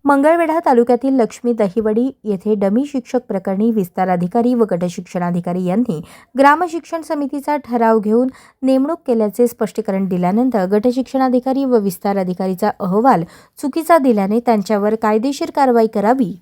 मंगळवेढा तालुक्यातील लक्ष्मी दहिवडी येथे डमी शिक्षक प्रकरणी विस्तार अधिकारी व गट शिक्षणाधिकारी यांनी ग्राम शिक्षण समितीचा ठराव घेऊन नेमणूक केल्याचे स्पष्टीकरण दिल्यानंतर गट शिक्षणाधिकारी व विस्तार अधिकारीचा अहवाल चुकीचा दिल्याने त्यांच्यावर कायदेशीर कारवाई करावी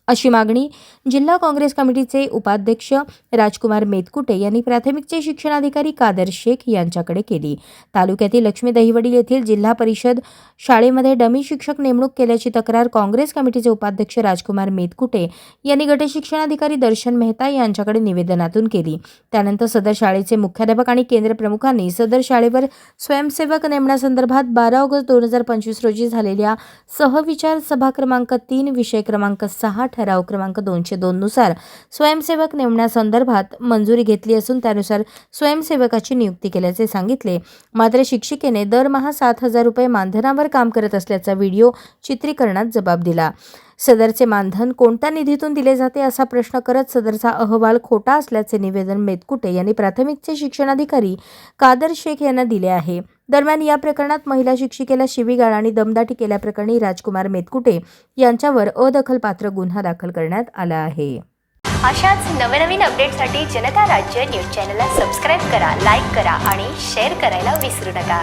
अशी मागणी जिल्हा काँग्रेस कमिटीचे उपाध्यक्ष राजकुमार मेतकुटे यांनी प्राथमिकचे शिक्षणाधिकारी कादर शेख यांच्याकडे केली। तालुक्यातील लक्ष्मी दहिवडी येथील जिल्हा परिषद शाळेमध्ये डमी शिक्षक नेमणूक केल्याची तक्रार काँग्रेस कमिटीचे उपाध्यक्ष राजकुमार मेतकुटे यांनी गट शिक्षणाधिकारी दर्शन मेहता यांच्याकडे निवेदनातून केली। त्यानंतर सदर शाळेचे मुख्याध्यापक आणि केंद्र प्रमुखांनी सदर शाळेवर स्वयंसेवक नेमण्यासंदर्भात 12 ऑगस्ट 2025 रोजी झालेल्या सहविचार सभा क्रमांक 3 विषय क्रमांक 6 ठराव क्रमांक 202 नुसार स्वयंसेवक नेमण्यासंदर्भात मंजुरी घेतली असून त्यानुसार स्वयंसेवकाची नियुक्ती केल्याचे सांगितले। मात्र शिक्षिकेने दरमहा 7,000 रुपये मानधनावर काम करत असल्याचा व्हिडिओ चित्रीकरणात जबाब दिला। सदरचे मानधन कोणत्या निधीतून दिले जाते असा प्रश्न करत सदरचा अहवाल खोटा असल्याचे निवेदन मेतकुटे यांनी प्राथमिकचे शिक्षणाधिकारी कादर शेख यांना दिले आहे। दरम्यान या प्रकरणात महिला शिक्षिकेला शिवीगाळ आणि दमदाटी केल्याप्रकरणी राजकुमार मेतकुटे यांच्यावर अदखलपात्र गुन्हा दाखल करण्यात आला आहे। अशाच नवनवीन अपडेटसाठी जनता राज्य न्यूज चॅनलला सबस्क्राईब करा, लाईक करा आणि शेअर करायला विसरू नका।